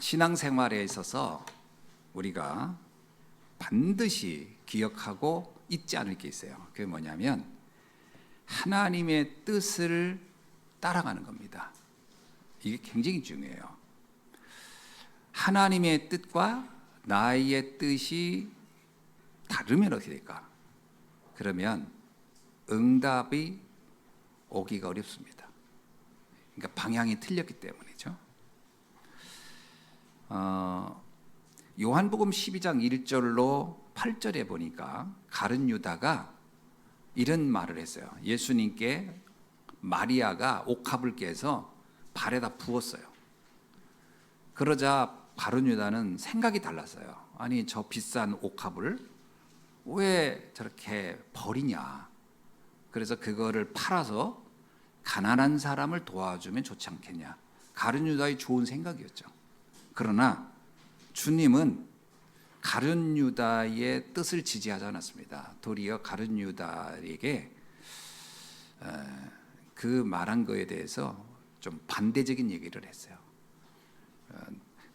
신앙생활에 있어서 우리가 반드시 기억하고 잊지 않을 게 있어요. 그게 뭐냐면 하나님의 뜻을 따라가는 겁니다. 이게 굉장히 중요해요. 하나님의 뜻과 나의 뜻이 다르면 어떻게 될까? 그러면 응답이 오기가 어렵습니다. 그러니까 방향이 틀렸기 때문이죠. 요한복음 12장 1절로 8절에 보니까 가룟 유다가 이런 말을 했어요. 예수님께 마리아가 옥합을 깨서 발에다 부었어요. 그러자 가룟 유다는 생각이 달랐어요. 아니, 저 비싼 옥합을 왜 저렇게 버리냐. 그래서 그거를 팔아서 가난한 사람을 도와주면 좋지 않겠냐. 가룟 유다의 좋은 생각이었죠. 그러나 주님은 가룟 유다의 뜻을 지지하지 않았습니다. 도리어 가룟 유다에게 그 말한 거에 대해서 좀 반대적인 얘기를 했어요.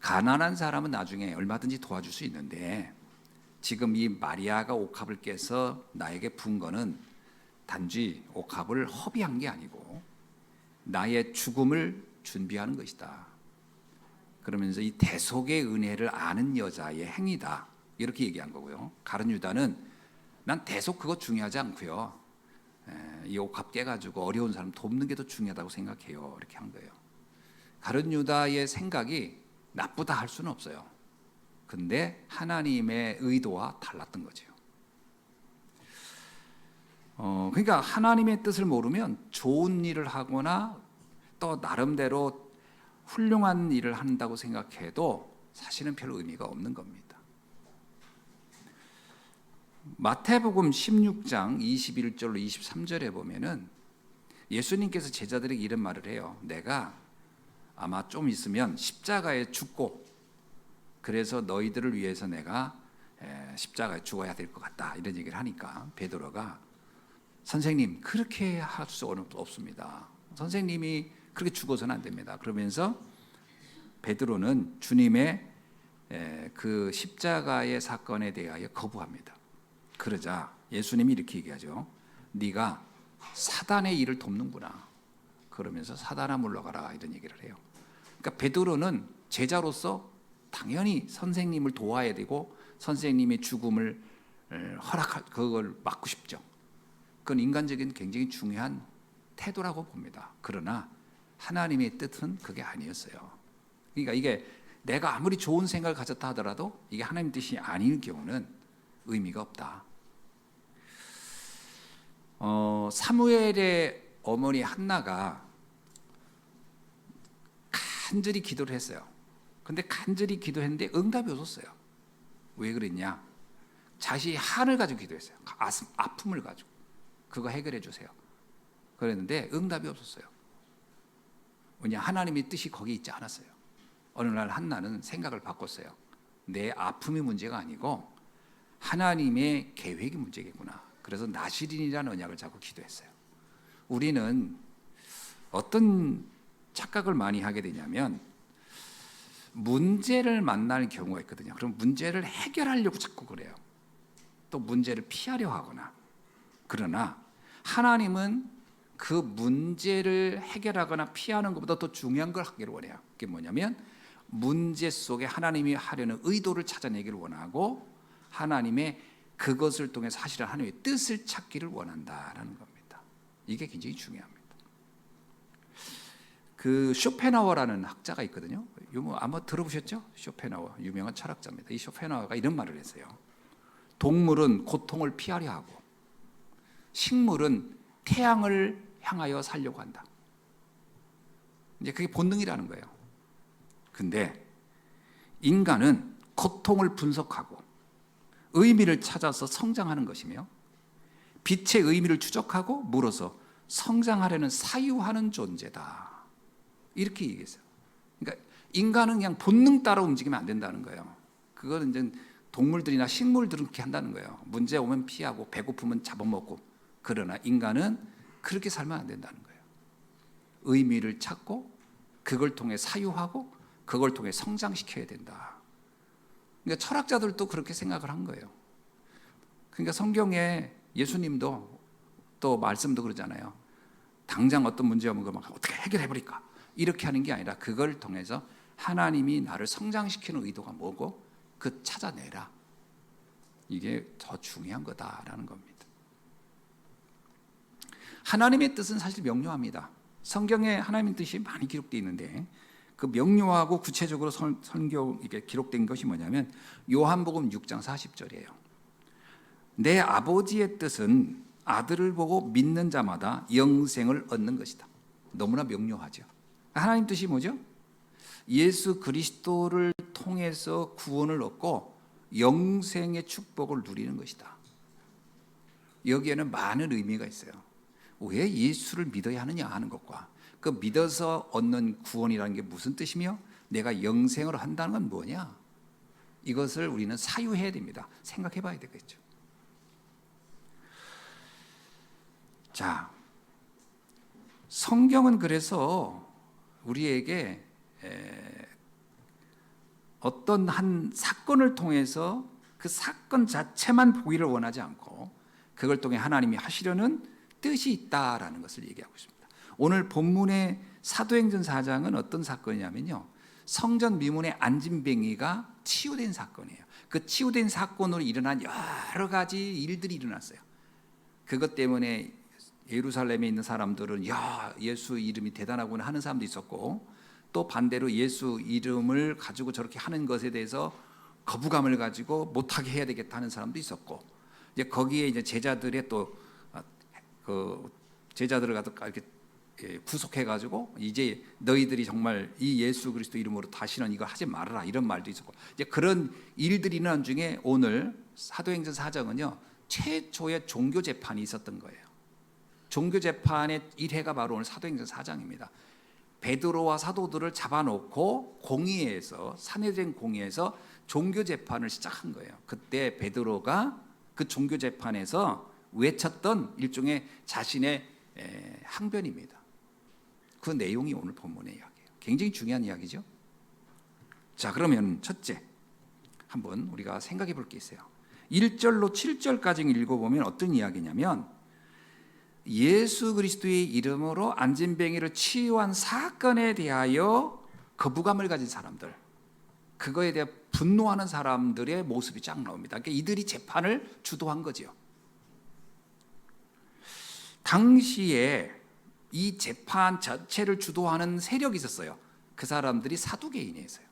가난한 사람은 나중에 얼마든지 도와줄 수 있는데 지금 이 마리아가 옥합을 깨서 나에게 부은 거는 단지 옥합을 허비한 게 아니고 나의 죽음을 준비하는 것이다. 그러면서 이 대속의 은혜를 아는 여자의 행위다. 이렇게 얘기한 거고요. 가룟 유다는 난 대속 그거 중요하지 않고요. 이 옥합 깨가지고 어려운 사람 돕는 게 더 중요하다고 생각해요. 이렇게 한 거예요. 가룟 유다의 생각이 나쁘다 할 수는 없어요. 근데 하나님의 의도와 달랐던 거죠. 그러니까 하나님의 뜻을 모르면 좋은 일을 하거나 또 나름대로 훌륭한 일을 한다고 생각해도 사실은 별 의미가 없는 겁니다. 마태복음 16장 21절로 23절에 보면은 예수님께서 제자들에게 이런 말을 해요. 내가 아마 좀 있으면 십자가에 죽고 그래서 너희들을 위해서 내가 십자가에 죽어야 될 것 같다. 이런 얘기를 하니까 베드로가 선생님 그렇게 할 수 없습니다. 선생님이 그렇게 죽어서는 안 됩니다. 그러면서 베드로는 주님의 그 십자가의 사건에 대하여 거부합니다. 그러자 예수님이 이렇게 얘기하죠. 네가 사단의 일을 돕는구나. 그러면서 사단아 물러가라 이런 얘기를 해요. 그러니까 베드로는 제자로서 당연히 선생님을 도와야 되고 선생님의 죽음을 그걸 막고 싶죠. 그건 인간적인 굉장히 중요한 태도라고 봅니다. 그러나 하나님의 뜻은 그게 아니었어요. 그러니까 이게 내가 아무리 좋은 생각을 가졌다 하더라도 이게 하나님 뜻이 아닌 경우는 의미가 없다. 사무엘의 어머니 한나가 간절히 기도를 했어요. 근데 간절히 기도했는데 응답이 없었어요. 왜 그랬냐? 자신이 한을 가지고 기도했어요. 아픔을 가지고. 그거 해결해 주세요. 그랬는데 응답이 없었어요. 왜냐? 하나님의 뜻이 거기 있지 않았어요. 어느 날 한나는 생각을 바꿨어요. 내 아픔이 문제가 아니고 하나님의 계획이 문제겠구나. 그래서 나시린이라는 언약을 잡고 기도했어요. 우리는 어떤 착각을 많이 하게 되냐면 문제를 만날 경우가 있거든요. 그럼 문제를 해결하려고 자꾸 그래요. 또 문제를 피하려 하거나. 그러나 하나님은 그 문제를 해결하거나 피하는 것보다 더 중요한 걸 하기를 원해요. 그게 뭐냐면 문제 속에 하나님이 하려는 의도를 찾아내기를 원하고 하나님의 그것을 통해 사실은 하나님의 뜻을 찾기를 원한다라는 겁니다. 이게 굉장히 중요합니다. 그 쇼펜하워라는 학자가 있거든요. 아마 들어보셨죠? 쇼펜하워 유명한 철학자입니다. 이 쇼펜하워가 이런 말을 했어요. 동물은 고통을 피하려 하고 식물은 태양을 향하여 살려고 한다. 이제 그게 본능이라는 거예요. 근데 인간은 고통을 분석하고 의미를 찾아서 성장하는 것이며 빛의 의미를 추적하고 물어서 성장하려는 사유하는 존재다. 이렇게 얘기했어요. 그러니까 인간은 그냥 본능 따라 움직이면 안 된다는 거예요. 그거는 이제 동물들이나 식물들은 그렇게 한다는 거예요. 문제 오면 피하고 배고프면 잡아먹고. 그러나 인간은 그렇게 살면 안 된다는 거예요. 의미를 찾고 그걸 통해 사유하고 그걸 통해 성장시켜야 된다. 그러니까 철학자들도 그렇게 생각을 한 거예요. 그러니까 성경에 예수님도 또 말씀도 그러잖아요. 당장 어떤 문제 오면 막 어떻게 해결해버릴까? 이렇게 하는 게 아니라 그걸 통해서 하나님이 나를 성장시키는 의도가 뭐고 그 찾아내라. 이게 더 중요한 거다라는 겁니다. 하나님의 뜻은 사실 명료합니다. 성경에 하나님의 뜻이 많이 기록되어 있는데 그 명료하고 구체적으로 성경 이게 기록된 것이 뭐냐면 요한복음 6장 40절이에요. 내 아버지의 뜻은 아들을 보고 믿는 자마다 영생을 얻는 것이다. 너무나 명료하죠. 하나님 뜻이 뭐죠? 예수 그리스도를 통해서 구원을 얻고 영생의 축복을 누리는 것이다. 여기에는 많은 의미가 있어요. 왜 예수를 믿어야 하느냐 하는 것과 그 믿어서 얻는 구원이라는 게 무슨 뜻이며 내가 영생을 한다는 건 뭐냐? 이것을 우리는 사유해야 됩니다. 생각해 봐야 되겠죠. 자, 성경은 그래서 우리에게 어떤 한 사건을 통해서 그 사건 자체만 보기를 원하지 않고 그걸 통해 하나님이 하시려는 뜻이 있다라는 것을 얘기하고 있습니다. 오늘 본문의 사도행전 4장은 어떤 사건이냐면요, 성전 미문의 안진뱅이가 치유된 사건이에요. 그 치유된 사건으로 일어난 여러 가지 일들이 일어났어요. 그것 때문에 예루살렘에 있는 사람들은 야, 예수 이름이 대단하구나 하는 사람도 있었고, 또 반대로 예수 이름을 가지고 저렇게 하는 것에 대해서 거부감을 가지고 못하게 해야 되겠다 하는 사람도 있었고, 이제 거기에 이제 제자들의 또 그 제자들을 갖다 이렇게 구속해가지고 이제 너희들이 정말 이 예수 그리스도 이름으로 다시는 이걸 하지 말아라 이런 말도 있었고, 이제 그런 일들이 일어난 중에 오늘 사도행전 4장은요 최초의 종교 재판이 있었던 거예요. 종교 재판의 일회가 바로 오늘 사도행전 4장입니다. 베드로와 사도들을 잡아놓고 공의회에서 산헤드린 공의회에서 종교 재판을 시작한 거예요. 그때 베드로가 그 종교 재판에서 외쳤던 일종의 자신의 항변입니다. 그 내용이 오늘 본문의 이야기예요. 굉장히 중요한 이야기죠. 자, 그러면 첫째 한번 우리가 생각해 볼 게 있어요. 1절로 7절까지 읽어보면 어떤 이야기냐면 예수 그리스도의 이름으로 안진뱅이를 치유한 사건에 대하여 거부감을 가진 사람들, 그거에 대해 분노하는 사람들의 모습이 쫙 나옵니다. 그러니까 이들이 재판을 주도한 거죠. 당시에 이 재판 자체를 주도하는 세력이 있었어요. 그 사람들이 사두개인이었어요.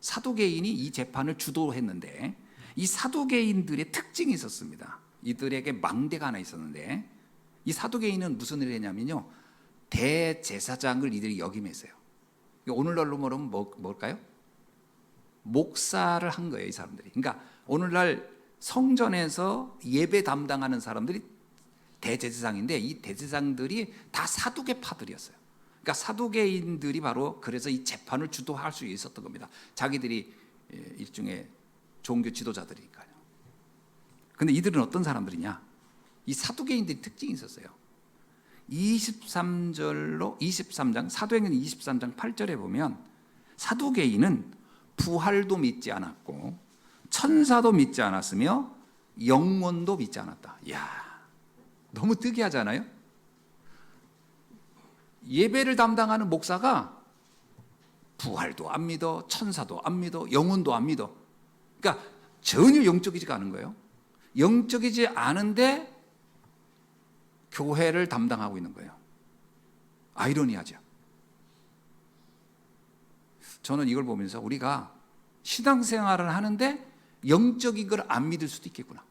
사두개인이 이 재판을 주도했는데 이 사두개인들의 특징이 있었습니다. 이들에게 망대가 하나 있었는데 이 사두개인은 무슨 일을 했냐면요, 대제사장을 이들이 역임했어요. 오늘날로 말하면 뭘까요? 목사를 한 거예요, 이 사람들이. 그러니까 오늘날 성전에서 예배 담당하는 사람들이 대제사장인데 이 대제사장들이 다 사두개파들이었어요. 그러니까 사두개인들이 바로 그래서 이 재판을 주도할 수 있었던 겁니다. 자기들이 일종의 종교 지도자들이니까요. 근데 이들은 어떤 사람들이냐? 이 사두개인들이 특징이 있었어요. 23장 사도행전 23장 8절에 보면 사두개인은 부활도 믿지 않았고 천사도 믿지 않았으며 영원도 믿지 않았다. 이야, 너무 특이하잖아요. 예배를 담당하는 목사가 부활도 안 믿어, 천사도 안 믿어, 영혼도 안 믿어. 그러니까 전혀 영적이지가 않은 거예요. 영적이지 않은데 교회를 담당하고 있는 거예요. 아이러니하죠. 저는 이걸 보면서 우리가 신앙생활을 하는데 영적인 걸 안 믿을 수도 있겠구나.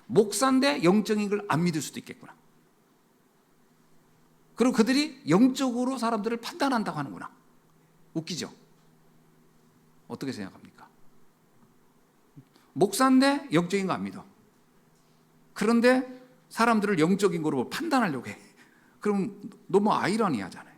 목사인데 영적인 걸 안 믿을 수도 있겠구나. 그리고 그들이 영적으로 사람들을 판단한다고 하는구나. 웃기죠? 어떻게 생각합니까? 목사인데 영적인 거 안 믿어. 그런데 사람들을 영적인 거로 판단하려고 해. 그럼 너무 아이러니하잖아요.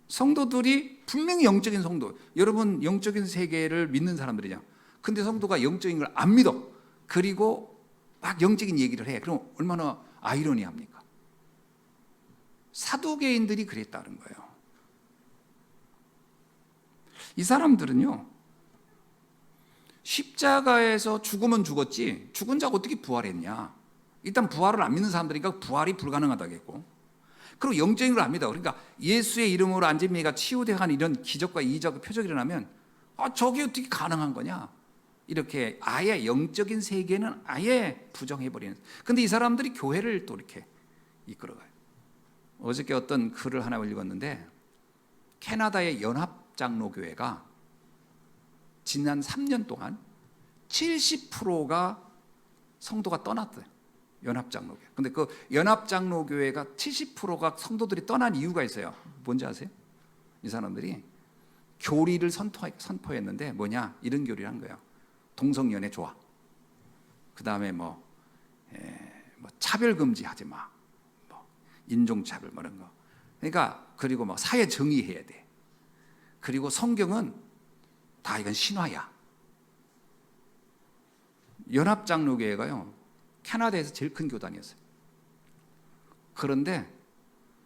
성도들이 분명히 영적인 성도, 여러분 영적인 세계를 믿는 사람들이냐. 근데 성도가 영적인 걸 안 믿어. 그리고 막 영적인 얘기를 해. 그럼 얼마나 아이러니합니까? 사두개인들이 그랬다는 거예요. 이 사람들은요, 십자가에서 죽으면 죽었지 죽은 자가 어떻게 부활했냐. 일단 부활을 안 믿는 사람들이니까 부활이 불가능하다겠고, 그리고 영적인 걸 압니다. 그러니까 예수의 이름으로 안진뱅이가 치유되어가는 이런 기적과 이적 표적이 일어나면 저게 어떻게 가능한 거냐, 이렇게 아예 영적인 세계는 아예 부정해버리는. 근데 이 사람들이 교회를 또 이렇게 이끌어가요. 어저께 어떤 글을 하나 읽었는데, 캐나다의 연합장로교회가 지난 3년 동안 70%가 성도가 떠났대요. 연합장로교회. 근데 그 연합장로교회가 70%가 성도들이 떠난 이유가 있어요. 뭔지 아세요? 이 사람들이 교리를 선포했는데 뭐냐? 이런 교리를 한 거예요. 동성연애 좋아. 그 다음에 뭐 차별 금지하지 마. 뭐 인종차별 뭐 이런 거. 그러니까 그리고 뭐 사회 정의해야 돼. 그리고 성경은 다 이건 신화야. 연합장로교회가요, 캐나다에서 제일 큰 교단이었어요. 그런데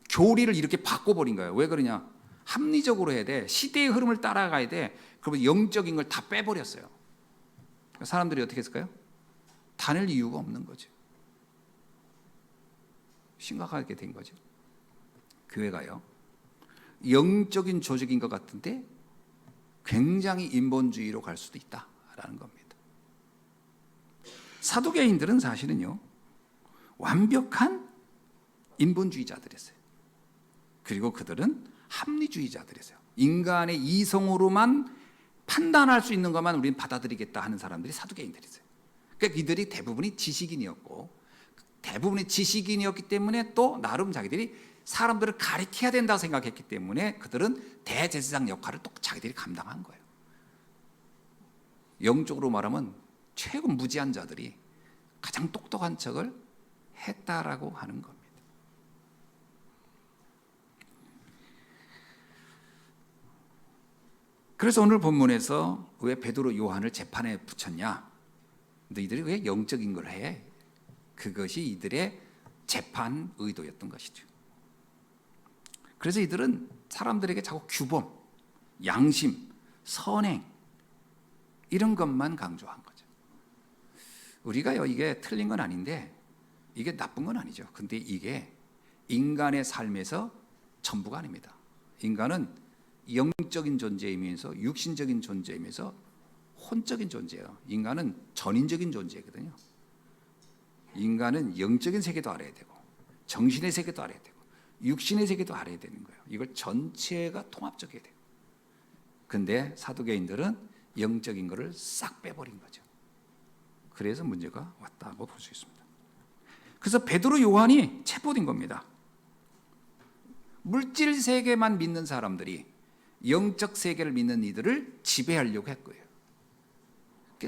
교리를 이렇게 바꿔버린 거예요. 왜 그러냐? 합리적으로 해야 돼. 시대의 흐름을 따라가야 돼. 그러면 영적인 걸 다 빼버렸어요. 사람들이 어떻게 했을까요? 다닐 이유가 없는 거죠. 심각하게 된 거죠. 교회가요, 영적인 조직인 것 같은데 굉장히 인본주의로 갈 수도 있다라는 겁니다. 사두개인들은 사실은요, 완벽한 인본주의자들이었어요. 그리고 그들은 합리주의자들이었어요. 인간의 이성으로만 판단할 수 있는 것만 우리는 받아들이겠다 하는 사람들이 사두개인들이었어요. 그러니까 이들이 대부분이 지식인이었고, 대부분이 지식인이었기 때문에 또 나름 자기들이 사람들을 가리켜야 된다고 생각했기 때문에 그들은 대제사장 역할을 또 자기들이 감당한 거예요. 영적으로 말하면 최고 무지한 자들이 가장 똑똑한 척을 했다라고 하는 겁니다. 그래서 오늘 본문에서 왜 베드로 요한을 재판에 붙였냐? 너희들이 왜 영적인 걸 해? 그것이 이들의 재판 의도였던 것이죠. 그래서 이들은 사람들에게 자꾸 규범, 양심, 선행 이런 것만 강조한 거죠. 우리가요, 이게 틀린 건 아닌데 이게 나쁜 건 아니죠. 근데 이게 인간의 삶에서 전부가 아닙니다. 인간은 영적인 존재이면서 육신적인 존재이면서 혼적인 존재예요. 인간은 전인적인 존재거든요. 인간은 영적인 세계도 알아야 되고 정신의 세계도 알아야 되고 육신의 세계도 알아야 되는 거예요. 이걸 전체가 통합적이어야 돼요. 근데 사두개인들은 영적인 거를 싹 빼버린 거죠. 그래서 문제가 왔다고 볼 수 있습니다. 그래서 베드로 요한이 체포된 겁니다. 물질 세계만 믿는 사람들이 영적 세계를 믿는 이들을 지배하려고 했고요.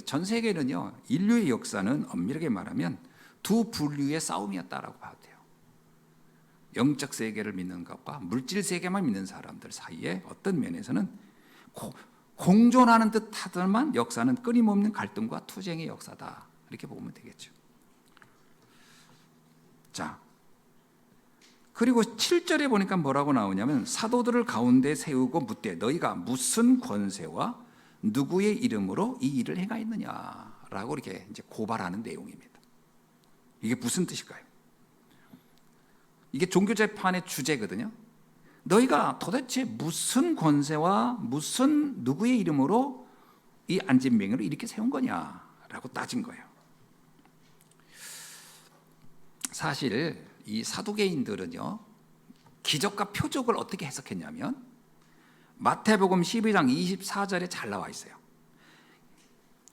전 세계는요, 인류의 역사는 엄밀하게 말하면 두 분류의 싸움이었다라고 봐도 돼요. 영적 세계를 믿는 것과 물질 세계만 믿는 사람들 사이에 어떤 면에서는 공존하는 듯 하더만 역사는 끊임없는 갈등과 투쟁의 역사다, 이렇게 보면 되겠죠. 자, 그리고 7절에 보니까 뭐라고 나오냐면 사도들을 가운데 세우고 묻되 너희가 무슨 권세와 누구의 이름으로 이 일을 행하였느냐라고 이렇게 이제 고발하는 내용입니다. 이게 무슨 뜻일까요? 이게 종교재판의 주제거든요. 너희가 도대체 무슨 권세와 무슨 누구의 이름으로 이 안진뱅이를 이렇게 세운 거냐라고 따진 거예요. 사실 이 사두개인들은요, 기적과 표적을 어떻게 해석했냐면 마태복음 12장 24절에 잘 나와 있어요.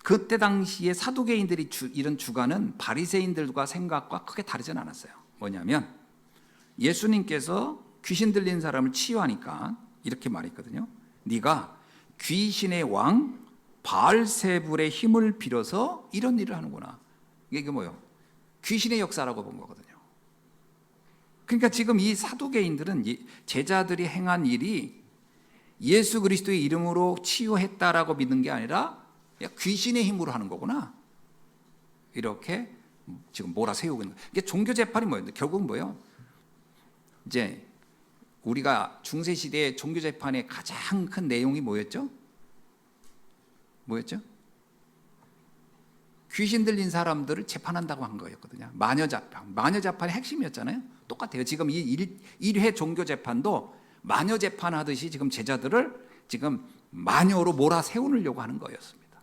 그때 당시에 사두개인들이 이런 주관은 바리새인들과 생각과 크게 다르진 않았어요. 뭐냐면 예수님께서 귀신 들린 사람을 치유하니까 이렇게 말했거든요. 네가 귀신의 왕 바알세불의 힘을 빌어서 이런 일을 하는구나. 이게 뭐예요? 귀신의 역사라고 본 거거든요. 그러니까 지금 이 사두개인들은 제자들이 행한 일이 예수 그리스도의 이름으로 치유했다라고 믿는 게 아니라 귀신의 힘으로 하는 거구나, 이렇게 지금 몰아세우고 있는 거예요. 이게 종교 재판이 뭐예요? 결국은 뭐예요? 이제 우리가 중세 시대의 종교 재판의 가장 큰 내용이 뭐였죠? 뭐였죠? 귀신 들린 사람들을 재판한다고 한 거였거든요. 마녀재판. 마녀재판의 핵심이었잖아요. 똑같아요. 지금 이 1회 종교재판도 마녀재판하듯이 지금 제자들을 지금 마녀로 몰아세우려고 하는 거였습니다.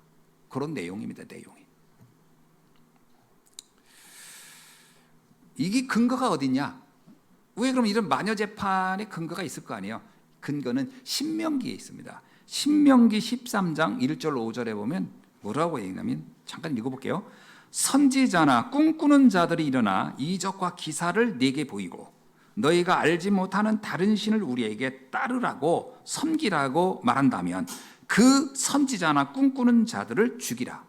그런 내용입니다. 내용이. 이게 근거가 어디냐? 왜 그럼 이런 마녀재판의 근거가 있을 거 아니에요? 근거는 신명기에 있습니다. 신명기 13장 1절 5절에 보면 뭐라고 얘기하냐면 잠깐 읽어볼게요. 선지자나 꿈꾸는 자들이 일어나 이적과 기사를 내게 보이고 너희가 알지 못하는 다른 신을 우리에게 따르라고 섬기라고 말한다면 그 선지자나 꿈꾸는 자들을 죽이라.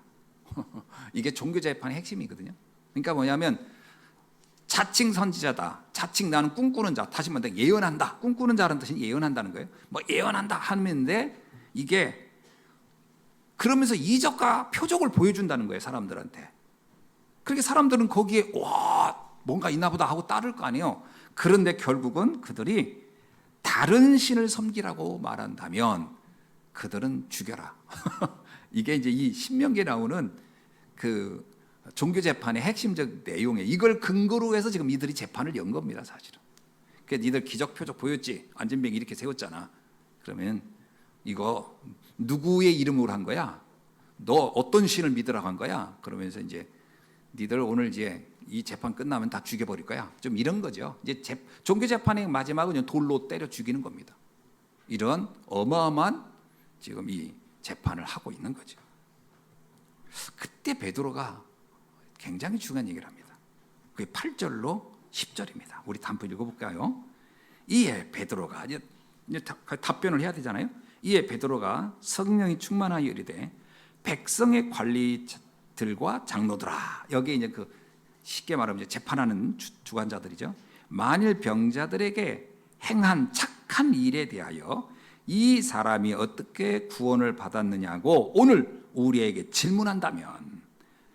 이게 종교재판의 핵심이거든요. 그러니까 뭐냐면 자칭 선지자다. 자칭 나는 꿈꾸는 자. 다시 말해 예언한다. 꿈꾸는 자라는 뜻은 예언한다는 거예요. 뭐 예언한다 하는데 이게 그러면서 이적과 표적을 보여준다는 거예요. 사람들한테. 그렇게 사람들은 거기에 와 뭔가 있나 보다 하고 따를 거 아니에요. 그런데 결국은 그들이 다른 신을 섬기라고 말한다면 그들은 죽여라. 이게 이제 이 신명기에 나오는 그 종교재판의 핵심적 내용이에요. 이걸 근거로 해서 지금 이들이 재판을 연 겁니다. 사실은. 그러니까 니들 기적 표적 보였지? 안전뱅이 이렇게 세웠잖아. 그러면 이거 누구의 이름으로 한 거야? 너 어떤 신을 믿으라고 한 거야? 그러면서 이제 니들 오늘 이제 이 재판 끝나면 다 죽여버릴 거야. 좀 이런 거죠. 이제 종교 재판의 마지막은 돌로 때려 죽이는 겁니다. 이런 어마어마한 지금 이 재판을 하고 있는 거죠. 그때 베드로가 굉장히 중요한 얘기를 합니다. 그게 8절로 10절입니다. 우리 단번 읽어볼까요? 이에 베드로가 이제 답변을 해야 되잖아요. 이에 베드로가 성령이 충만하여 이르되 백성의 관리들과 장로들아, 여기 이제 그 쉽게 말하면 이제 재판하는 주관자들이죠. 만일 병자들에게 행한 착한 일에 대하여 이 사람이 어떻게 구원을 받았느냐고 오늘 우리에게 질문한다면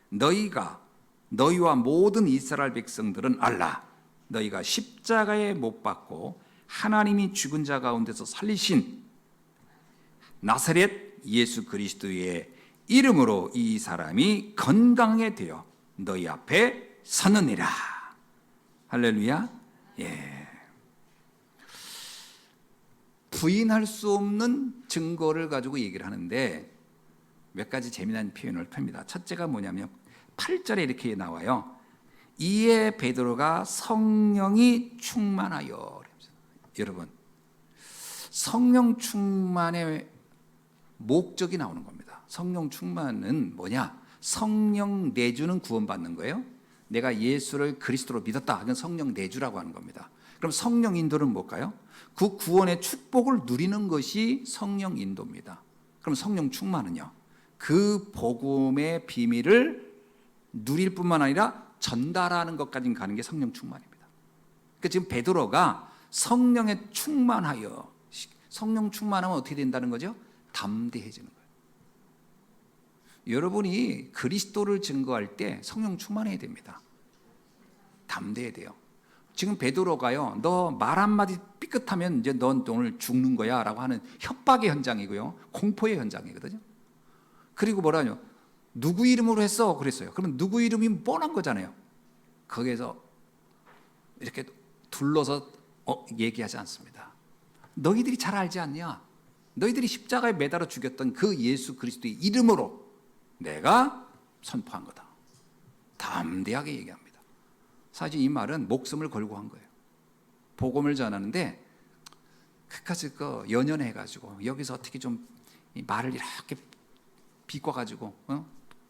너희와 모든 이스라엘 백성들은 알라. 너희가 십자가에 못 박고 하나님이 죽은 자 가운데서 살리신 나사렛 예수 그리스도의 이름으로 이 사람이 건강하게 되어 너희 앞에 서느니라. 할렐루야. 예. 부인할 수 없는 증거를 가지고 얘기를 하는데 몇 가지 재미난 표현을 펴니다. 첫째가 뭐냐면 8절에 이렇게 나와요. 이에 베드로가 성령이 충만하여. 여러분, 성령 충만의 목적이 나오는 겁니다. 성령 충만은 뭐냐? 성령 내주는 구원받는 거예요. 내가 예수를 그리스도로 믿었다. 그건 성령 내주라고 하는 겁니다. 그럼 성령 인도는 뭘까요? 그 구원의 축복을 누리는 것이 성령 인도입니다. 그럼 성령 충만은요? 그 복음의 비밀을 누릴 뿐만 아니라 전달하는 것까지 가는 게 성령 충만입니다. 그러니까 지금 베드로가 성령에 충만하여, 성령 충만하면 어떻게 된다는 거죠? 담대해지는 거예요. 여러분이 그리스도를 증거할 때 성령 충만해야 됩니다. 담대해야 돼요. 지금 베드로가요, 너 말 한마디 삐끗하면 이제 넌 오늘 죽는 거야 라고 하는 협박의 현장이고요, 공포의 현장이거든요. 그리고 뭐라뇨? 누구 이름으로 했어? 그랬어요. 그러면 누구 이름이 뻔한 거잖아요. 거기에서 이렇게 둘러서 얘기하지 않습니다. 너희들이 잘 알지 않냐? 너희들이 십자가에 매달아 죽였던 그 예수 그리스도의 이름으로 내가 선포한 거다. 담대하게 얘기합니다. 사실 이 말은 목숨을 걸고 한 거예요. 복음을 전하는데 끝까지 연연해가지고 여기서 어떻게 좀 말을 이렇게 비꿔가지고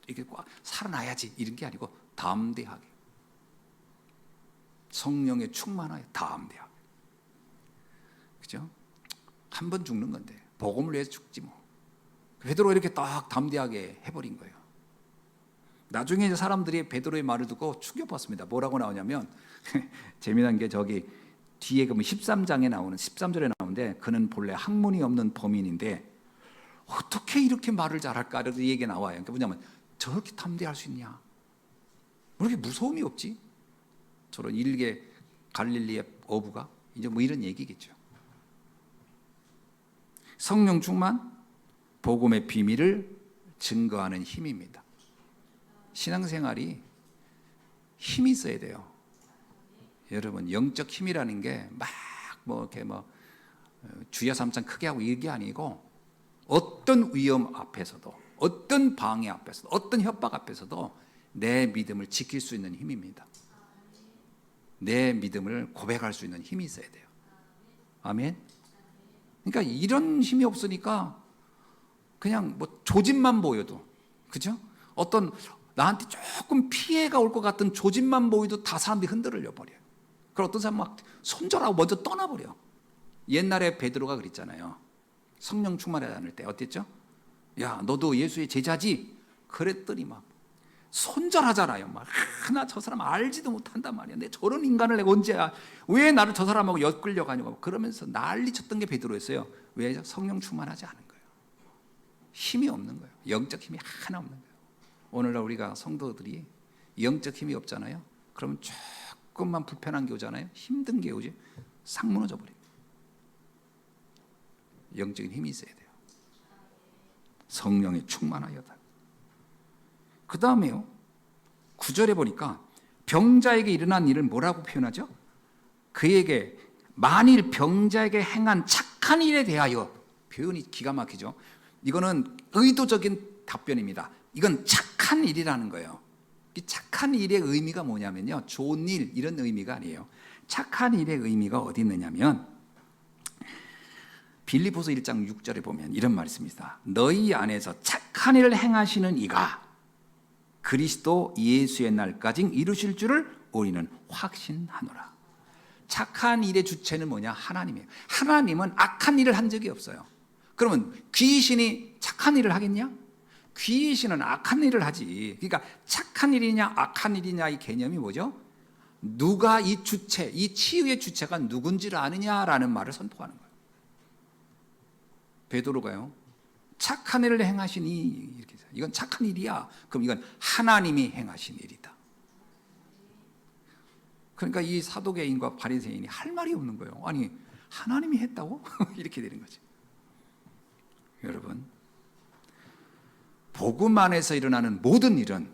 이렇게 살아나야지 이런 게 아니고 담대하게 성령에 충만하여 담대하게. 그죠? 한 번 죽는 건데 복음을 위해서 죽지 뭐. 베드로가 이렇게 딱 담대하게 해버린 거예요. 나중에 이제 사람들이 베드로의 말을 듣고 충격받습니다. 뭐라고 나오냐면 재미난 게 저기 뒤에 그 13장에 나오는 13절에 나오는데 그는 본래 학문이 없는 범인인데 어떻게 이렇게 말을 잘할까? 이런 얘기가 나와요. 그러니까 뭐냐면 저렇게 담대할 수 있냐? 왜 이렇게 무서움이 없지? 저런 일개 갈릴리의 어부가 이제 뭐 이런 얘기겠죠. 성령 충만, 복음의 비밀을 증거하는 힘입니다. 신앙생활이 힘이 있어야 돼요. 여러분, 영적 힘이라는 게 막 이렇게 주야 삼창 크게 하고 이게 아니고, 어떤 위험 앞에서도, 어떤 방해 앞에서도, 어떤 협박 앞에서도 내 믿음을 지킬 수 있는 힘입니다. 내 믿음을 고백할 수 있는 힘이 있어야 돼요. 아멘. 그러니까 이런 힘이 없으니까 그냥 조짐만 보여도, 그죠? 어떤 나한테 조금 피해가 올 것 같은 조짐만 보여도 다 사람들이 흔들려 버려요. 그리고 어떤 사람 막 손절하고 먼저 떠나버려. 옛날에 베드로가 그랬잖아요. 성령 충만하지 않을 때 어땠죠? 야, 너도 예수의 제자지? 그랬더니 막 손절하잖아요. 막 나 저 사람 알지도 못한단 말이야. 내 저런 인간을 내가 언제야? 왜 나를 저 사람하고 엮으려가냐고 그러면서 난리 쳤던 게 베드로였어요. 왜? 성령 충만하지 않은 거예요. 힘이 없는 거예요. 영적 힘이 하나 없는 거예요. 오늘날 우리가 성도들이 영적 힘이 없잖아요. 그러면 조금만 불편한 게 오잖아요. 힘든 게 오지. 싹 무너져 버려요. 영적인 힘이 있어야 돼요. 성령에 충만하여다. 그 다음에요, 9절에 보니까 병자에게 일어난 일을 뭐라고 표현하죠? 그에게 만일 병자에게 행한 착한 일에 대하여, 표현이 기가 막히죠. 이거는 의도적인 답변입니다. 이건 착한 일이라는 거예요. 이 착한 일의 의미가 뭐냐면요, 좋은 일 이런 의미가 아니에요. 착한 일의 의미가 어디 있느냐면 빌립보서 1장 6절에 보면 이런 말이 있습니다. 너희 안에서 착한 일을 행하시는 이가 그리스도 예수의 날까지 이루실 줄을 우리는 확신하노라. 착한 일의 주체는 뭐냐? 하나님이에요. 하나님은 악한 일을 한 적이 없어요. 그러면 귀신이 착한 일을 하겠냐? 귀신은 악한 일을 하지. 그러니까 착한 일이냐 악한 일이냐 이 개념이 뭐죠? 누가 이 주체, 이 치유의 주체가 누군지를 아느냐라는 말을 선포하는 거예요. 베드로가요, 착한 일을 행하시니, 이렇게 해서 이건 착한 일이야. 그럼 이건 하나님이 행하신 일이다. 그러니까 이 사도개인과 바리새인이 할 말이 없는 거예요. 아니, 하나님이 했다고? 이렇게 되는 거죠. 여러분, 복음 안에서 일어나는 모든 일은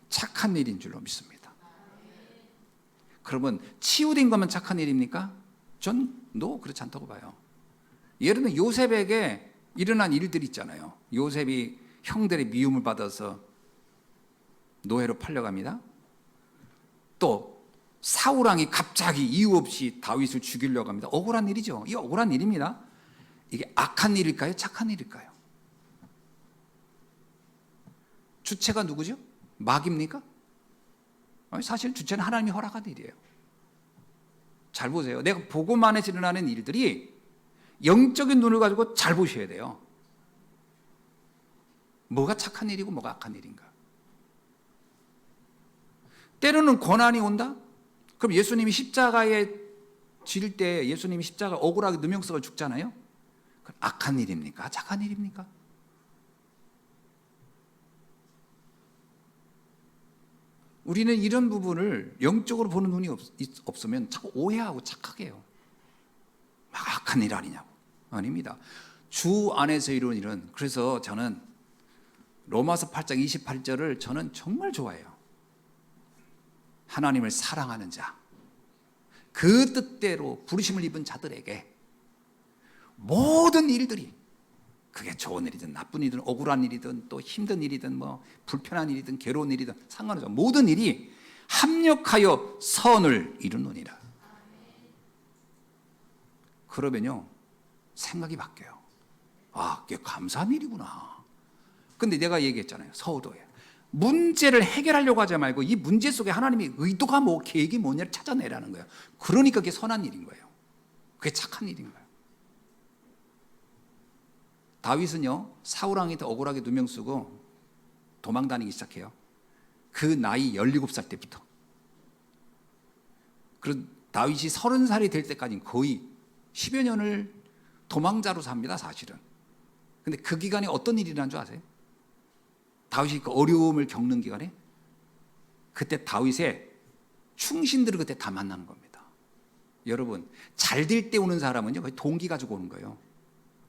착한 일인 줄로 믿습니다. 그러면 치유된 것만 착한 일입니까? 전 그렇지 않다고 봐요. 예를 들면 요셉에게 일어난 일들이 있잖아요. 요셉이 형들의 미움을 받아서 노예로 팔려갑니다. 또 사울왕이 갑자기 이유 없이 다윗을 죽이려고 합니다. 억울한 일이죠. 이 억울한 일입니다. 이게 악한 일일까요? 착한 일일까요? 주체가 누구죠? 마귀입니까? 사실 주체는 하나님이 허락한 일이에요. 잘 보세요. 내가 복음 안에서 일어나는 일들이 영적인 눈을 가지고 잘 보셔야 돼요. 뭐가 착한 일이고 뭐가 악한 일인가. 때로는 고난이 온다? 그럼 예수님이 십자가에 질 때 예수님이 십자가 억울하게 누명석을 죽잖아요. 그럼 악한 일입니까? 착한 일입니까? 우리는 이런 부분을 영적으로 보는 눈이 없으면 자꾸 오해하고 착하게 해요. 막 악한 일 아니냐고. 아닙니다. 주 안에서 이루는 일은, 그래서 저는 로마서 8장 28절을 저는 정말 좋아해요. 하나님을 사랑하는 자, 그 뜻대로 부르심을 입은 자들에게 모든 일들이, 그게 좋은 일이든 나쁜 일이든 억울한 일이든 또 힘든 일이든 불편한 일이든 괴로운 일이든 상관없죠. 모든 일이 합력하여 선을 이루느니라. 그러면요, 생각이 바뀌어요. 아, 이게 감사한 일이구나. 근데 내가 얘기했잖아요. 서두에 문제를 해결하려고 하지 말고 이 문제 속에 하나님의 의도가 뭐, 계획이 뭐냐를 찾아내라는 거예요. 그러니까 그게 선한 일인 거예요. 그게 착한 일인 거예요. 다윗은요, 사울왕이 더 억울하게 누명 쓰고 도망 다니기 시작해요. 그 나이 17살 때부터. 그리고 다윗이 30살이 될 때까지는 거의 10여 년을 도망자로 삽니다, 사실은. 근데 그 기간에 어떤 일이 일어난 줄 아세요? 다윗이 그 어려움을 겪는 기간에 그때 다윗의 충신들을 그때 다 만나는 겁니다. 여러분, 잘 될 때 오는 사람은요, 거의 동기 가지고 오는 거예요.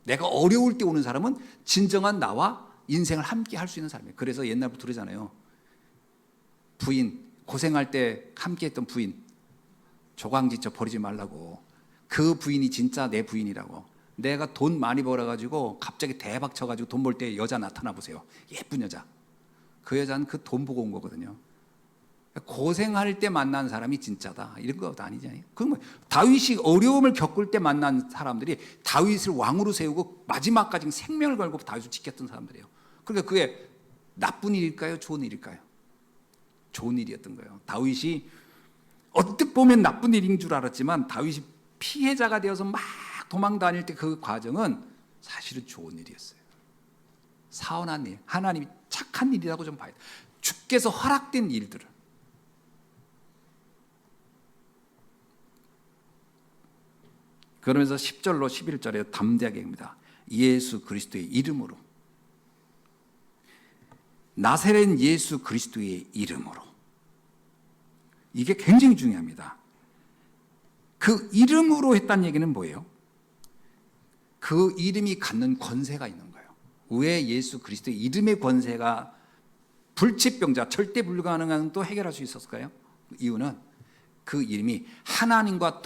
내가 어려울 때 오는 사람은 진정한 나와 인생을 함께 할 수 있는 사람이에요. 그래서 옛날부터 그러잖아요. 부인, 고생할 때 함께 했던 부인, 조강지처 버리지 말라고. 그 부인이 진짜 내 부인이라고. 내가 돈 많이 벌어가지고 갑자기 대박 쳐가지고 돈 벌 때 여자 나타나 보세요. 예쁜 여자. 그 여자는 그 돈 보고 온 거거든요. 고생할 때 만난 사람이 진짜다. 이런 거 아니잖아요. 그럼 다윗이 어려움을 겪을 때 만난 사람들이 다윗을 왕으로 세우고 마지막까지 생명을 걸고 다윗을 지켰던 사람들이에요. 그러니까 그게 나쁜 일일까요? 좋은 일일까요? 좋은 일이었던 거예요. 다윗이 어떻게 보면 나쁜 일인 줄 알았지만 다윗이 피해자가 되어서 막 도망 다닐 때 그 과정은 사실은 좋은 일이었어요. 사원한 일, 하나님이 착한 일이라고 좀 봐야 돼요. 주께서 허락된 일들을. 그러면서 10절로 11절에 담대하게 합니다. 예수 그리스도의 이름으로, 나사렛 예수 그리스도의 이름으로. 이게 굉장히 중요합니다. 그 이름으로 했다는 얘기는 뭐예요? 그 이름이 갖는 권세가 있는 거예요. 왜 예수 그리스도의 이름의 권세가 불치병자, 절대 불가능한 또 해결할 수 있었을까요? 이유는 그 이름이 하나님과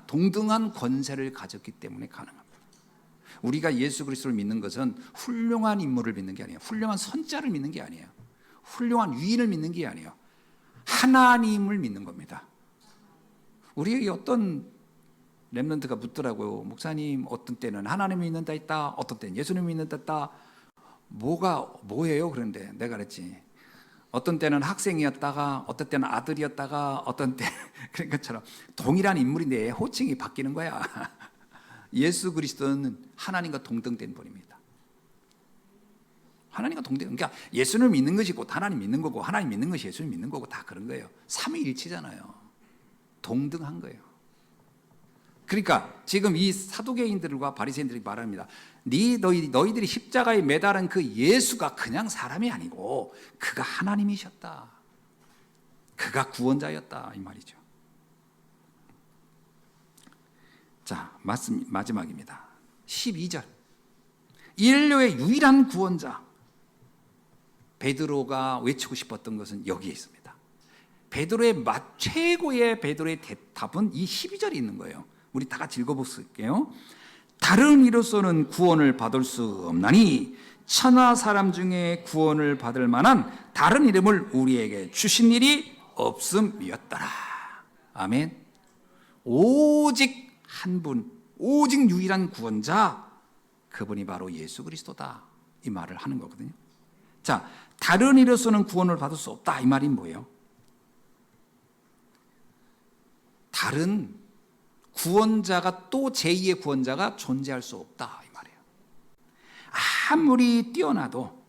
동등한 권세를 가졌기 때문에 가능합니다. 우리가 예수 그리스도를 믿는 것은 훌륭한 인물을 믿는 게 아니에요. 훌륭한 선자를 믿는 게 아니에요. 훌륭한 위인을 믿는 게 아니에요. 하나님을 믿는 겁니다. 우리에게 어떤 렘넌트가 묻더라고요. 목사님, 어떤 때는 하나님을 믿는다 했다, 어떤 때는 예수님을 믿는다 했다. 뭐예요? 그런데 내가 그랬지. 어떤 때는 학생이었다가, 어떤 때는 아들이었다가, 어떤 때 그런 것처럼 동일한 인물인데 호칭이 바뀌는 거야. 예수 그리스도는 하나님과 동등된 분입니다. 하나님과 동등. 그러니까 예수를 믿는 것이 곧 하나님 믿는 거고, 하나님 믿는 것이 예수를 믿는 거고, 다 그런 거예요. 삼위일체잖아요. 동등한 거예요. 그러니까 지금 이 사두개인들과 바리새인들이 말합니다. 너희들이 십자가에 매달은 그 예수가 그냥 사람이 아니고 그가 하나님이셨다. 그가 구원자였다, 이 말이죠. 자, 마지막입니다. 12절. 인류의 유일한 구원자. 베드로가 외치고 싶었던 것은 여기에 있습니다. 베드로의 최고의 베드로의 답은 이 12절에 있는 거예요. 우리 다 같이 읽어볼게요. 다른 이로서는 구원을 받을 수 없나니 천하 사람 중에 구원을 받을 만한 다른 이름을 우리에게 주신 일이 없음이었더라. 아멘. 오직 한 분, 오직 유일한 구원자, 그분이 바로 예수 그리스도다, 이 말을 하는 거거든요. 자, 다른 이로서는 구원을 받을 수 없다, 이 말이 뭐예요? 다른 구원자가, 또 제2의 구원자가 존재할 수 없다, 이 말이에요. 아무리 뛰어나도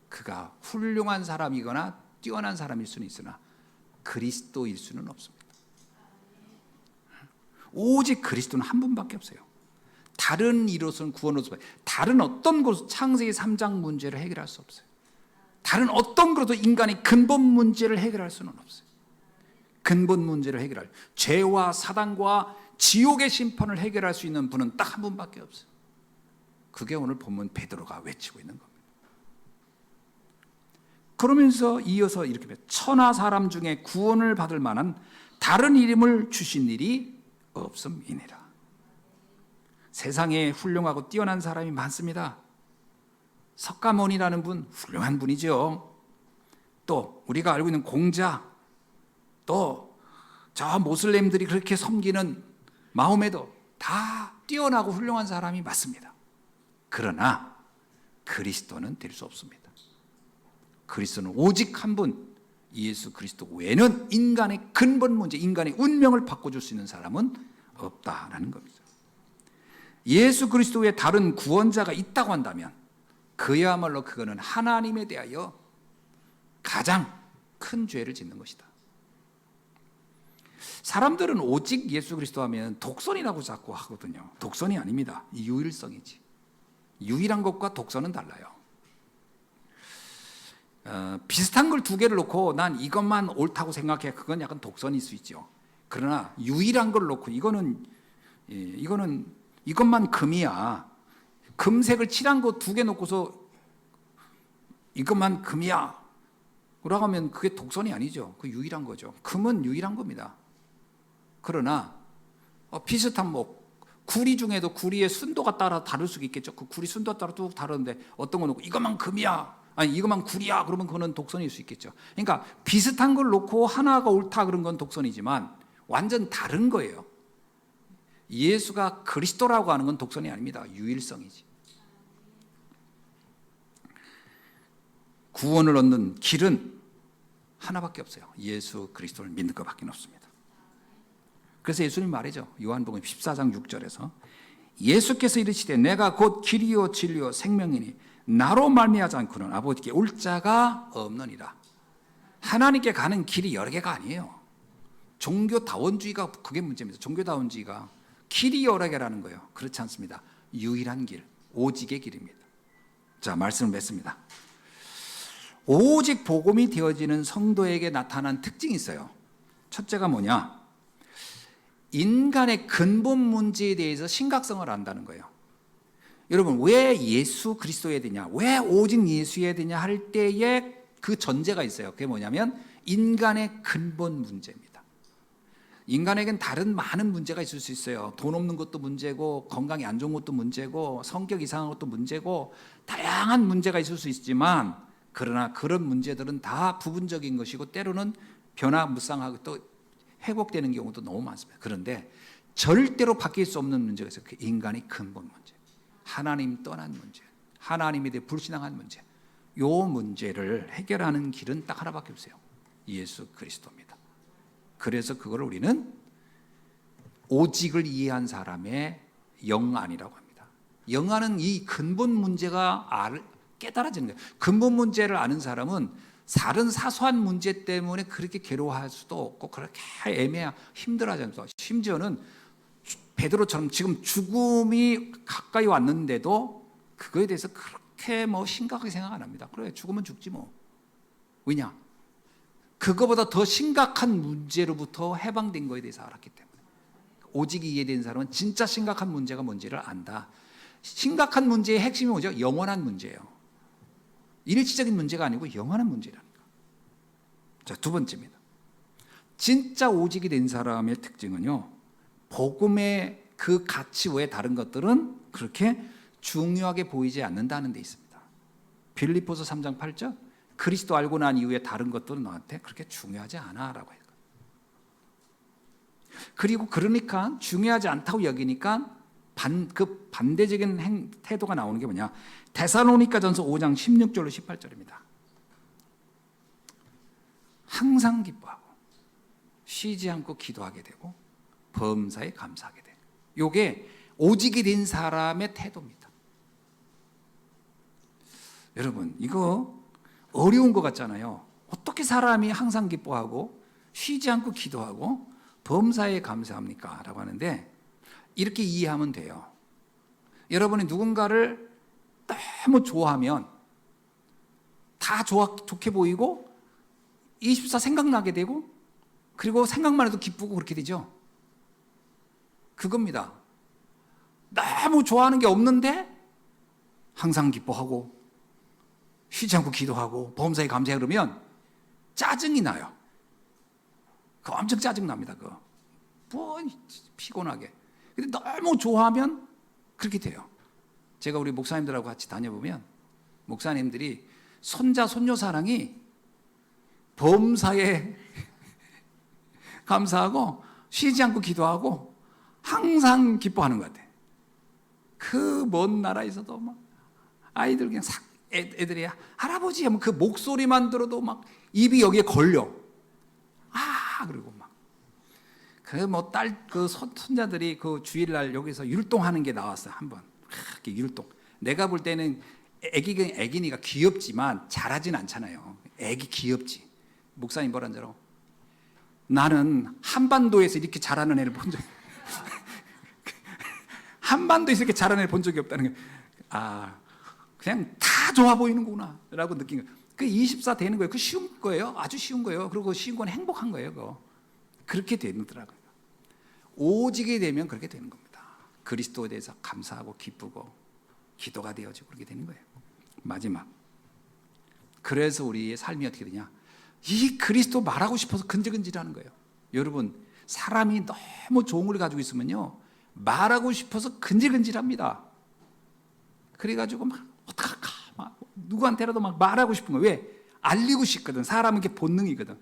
그가 훌륭한 사람이거나 뛰어난 사람일 수는 있으나 그리스도일 수는 없습니다. 오직 그리스도는 한 분밖에 없어요. 다른 이로서는 구원을 얻을 수 없어요. 다른 어떤 것으로 창세기 3장 문제를 해결할 수 없어요. 다른 어떤 것으로 인간의 근본 문제를 해결할 수는 없어요. 근본 문제를 해결할, 죄와 사단과 지옥의 심판을 해결할 수 있는 분은 딱 한 분밖에 없어요. 그게 오늘 본문 베드로가 외치고 있는 겁니다. 그러면서 이어서 이렇게 말, 천하 사람 중에 구원을 받을 만한 다른 이름을 주신 일이 없음이니라. 세상에 훌륭하고 뛰어난 사람이 많습니다. 석가모니라는 분, 훌륭한 분이죠. 또 우리가 알고 있는 공자, 또 저 모슬렘들이 그렇게 섬기는 마호메도 다 뛰어나고 훌륭한 사람이 맞습니다. 그러나 그리스도는 될 수 없습니다. 그리스도는 오직 한 분, 예수 그리스도 외에는 인간의 근본 문제, 인간의 운명을 바꿔줄 수 있는 사람은 없다라는 겁니다. 예수 그리스도 외에 다른 구원자가 있다고 한다면 그야말로 그거는 하나님에 대하여 가장 큰 죄를 짓는 것이다. 사람들은 오직 예수 그리스도 하면 독선이라고 자꾸 하거든요. 독선이 아닙니다. 유일성이지. 유일한 것과 독선은 달라요. 비슷한 걸 두 개를 놓고 난 이것만 옳다고 생각해, 그건 약간 독선일 수 있죠. 그러나 유일한 걸 놓고 이것만 금이야, 금색을 칠한 거 2개 놓고서 이것만 금이야 라고 하면 그게 독선이 아니죠. 그 유일한 거죠. 금은 유일한 겁니다. 그러나 비슷한 구리 중에도 구리의 순도가 따라 다를 수 있겠죠. 그 구리 순도가 따라 쭉 다르는데 어떤 거 놓고 이것만 금이야, 아니 이것만 구리야 그러면 그거는 독선일 수 있겠죠. 그러니까 비슷한 걸 놓고 하나가 옳다 그런 건 독선이지만 완전 다른 거예요. 예수가 그리스도라고 하는 건 독선이 아닙니다. 유일성이지. 구원을 얻는 길은 하나밖에 없어요. 예수 그리스도를 믿는 것밖에 없습니다. 그래서 예수님 말이죠. 요한복음 14장 6절에서 예수께서 이르시되 내가 곧 길이요 진리요 생명이니 나로 말미암지 않고는 아버지께 올 자가 없느니라. 하나님께 가는 길이 여러 개가 아니에요. 종교다원주의가 그게 문제입니다. 종교다원주의가 길이 여러 개라는 거예요. 그렇지 않습니다. 유일한 길, 오직의 길입니다. 자, 말씀을 맺습니다. 오직 복음이 되어지는 성도에게 나타난 특징이 있어요. 첫째가 뭐냐? 인간의 근본 문제에 대해서 심각성을 안다는 거예요. 여러분, 왜 예수 그리스도여야 되냐, 왜 오직 예수여야 되냐 할 때에 그 전제가 있어요. 그게 뭐냐면 인간의 근본 문제입니다. 인간에겐 다른 많은 문제가 있을 수 있어요. 돈 없는 것도 문제고, 건강이 안 좋은 것도 문제고, 성격 이상한 것도 문제고, 다양한 문제가 있을 수 있지만, 그러나 그런 문제들은 다 부분적인 것이고 때로는 변화무쌍하고 또 회복되는 경우도 너무 많습니다. 그런데 절대로 바뀔 수 없는 문제가 있어요. 그 인간의 근본 문제, 하나님 떠난 문제, 하나님에 대해 불신앙한 문제. 이 문제를 해결하는 길은 딱 하나밖에 없어요. 예수 그리스도입니다. 그래서 그걸 우리는 오직을 이해한 사람의 영안이라고 합니다. 영안은 이 근본 문제가 깨달아지는 거예요. 근본 문제를 아는 사람은 다른 사소한 문제 때문에 그렇게 괴로워할 수도 없고 그렇게 힘들어하지 않습니다. 심지어는 베드로처럼 지금 죽음이 가까이 왔는데도 그거에 대해서 그렇게 심각하게 생각 안 합니다. 그래, 죽으면 죽지 뭐. 왜냐? 그거보다 더 심각한 문제로부터 해방된 거에 대해서 알았기 때문에. 오직 이해된 사람은 진짜 심각한 문제가 뭔지를 안다. 심각한 문제의 핵심이 뭐죠? 영원한 문제예요. 일시적인 문제가 아니고 영원한 문제라니까. 자, 두 번째입니다. 진짜 오직이 된 사람의 특징은요, 복음의 그 가치 외에 다른 것들은 그렇게 중요하게 보이지 않는다는 데 있습니다. 빌립보서 3장 8절, 그리스도 알고 난 이후에 다른 것들은 너한테 그렇게 중요하지 않아 라고 해요. 그리고 그러니까 중요하지 않다고 여기니까 그 반대적인 태도가 나오는 게 뭐냐? 데살로니가전서 5장 16절로 18절입니다. 항상 기뻐하고 쉬지 않고 기도하게 되고 범사에 감사하게 되고, 이게 오직이 된 사람의 태도입니다. 여러분, 이거 어려운 것 같잖아요. 어떻게 사람이 항상 기뻐하고 쉬지 않고 기도하고 범사에 감사합니까? 라고 하는데 이렇게 이해하면 돼요. 여러분이 누군가를 너무 좋아하면 다 좋게 보이고 24 생각나게 되고 그리고 생각만 해도 기쁘고 그렇게 되죠. 그겁니다. 너무 좋아하는 게 없는데 항상 기뻐하고 쉬지 않고 기도하고 범사에 감사해 그러면 짜증이 나요. 그거 엄청 짜증납니다. 그거. 피곤하게. 근데 너무 좋아하면 그렇게 돼요. 제가 우리 목사님들하고 같이 다녀보면 목사님들이 손자 손녀 사랑이 범사에 감사하고 쉬지 않고 기도하고 항상 기뻐하는 것 같아요. 그 먼 나라에서도 막 아이들 그냥 애들이 할아버지 하면 그 목소리만 들어도 막 입이 여기에 걸려. 그리고 막 그 손자들이 그 주일날 여기서 율동하는 게 나왔어요. 한번 이렇게 율동. 내가 볼 때는 애기니까 귀엽지만 잘하진 않잖아요. 애기 귀엽지. 목사님 뭐라는 줄 알아? 나는 한반도에서 이렇게 잘하는 애를 본 적이 한반도에서 이렇게 잘하는 애를 본 적이 없다는 거예요. 그냥 다 좋아 보이는구나 라고 느낀 거예요. 그 24 되는 거예요. 그 쉬운 거예요. 아주 쉬운 거예요. 그리고 쉬운 건 행복한 거예요. 그거. 그렇게 되더라고요. 오직이 되면 그렇게 되는 겁니다. 그리스도에 대해서 감사하고 기쁘고 기도가 되어지고 그렇게 되는 거예요. 마지막. 그래서 우리의 삶이 어떻게 되냐? 이 그리스도 말하고 싶어서 근질근질하는 거예요. 여러분, 사람이 너무 좋은 걸 가지고 있으면요, 말하고 싶어서 근질근질합니다. 그래가지고 막 어떡할까? 막 누구한테라도 막 말하고 싶은 거예요. 왜? 알리고 싶거든. 사람은 게 본능이거든.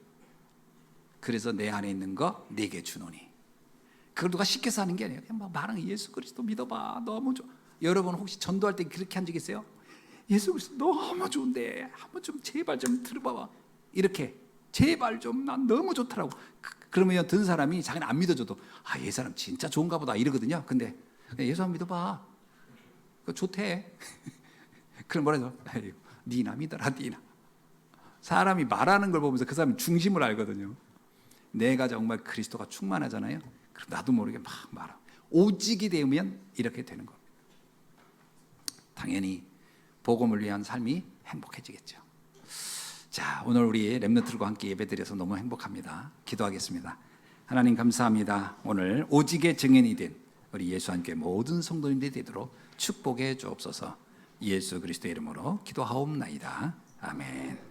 그래서 내 안에 있는 거 네게 주노니. 그걸 누가 시켜서 하는 게 아니에요. 그냥 막 말하는 거예요. 예수 그리스도 믿어봐. 너무 좋아. 여러분 혹시 전도할 때 그렇게 한 적 있어요? 예수 그리스도 너무 좋은데 한번 좀 제발 좀 들어봐봐. 이렇게 제발 좀 난 너무 좋더라고. 그러면 듣는 사람이 자기는 안 믿어줘도 아, 얘 사람 진짜 좋은가 보다 이러거든요. 근데 예수 한번 믿어봐. 그거 좋대. 그럼 뭐라 해서 니나 믿어라 니나. 사람이 말하는 걸 보면서 그 사람이 중심을 알거든요. 내가 정말 그리스도가 충만하잖아요. 그럼 나도 모르게 막 말하고 오직이 되면 이렇게 되는 겁니다. 당연히 복음을 위한 삶이 행복해지겠죠. 자, 오늘 우리 렘넌트들과 함께 예배드려서 너무 행복합니다. 기도하겠습니다. 하나님 감사합니다. 오늘 오직의 증인이 된 우리 예수 함께 모든 성도님들이 되도록 축복해 주옵소서. 예수 그리스도의 이름으로 기도하옵나이다. 아멘.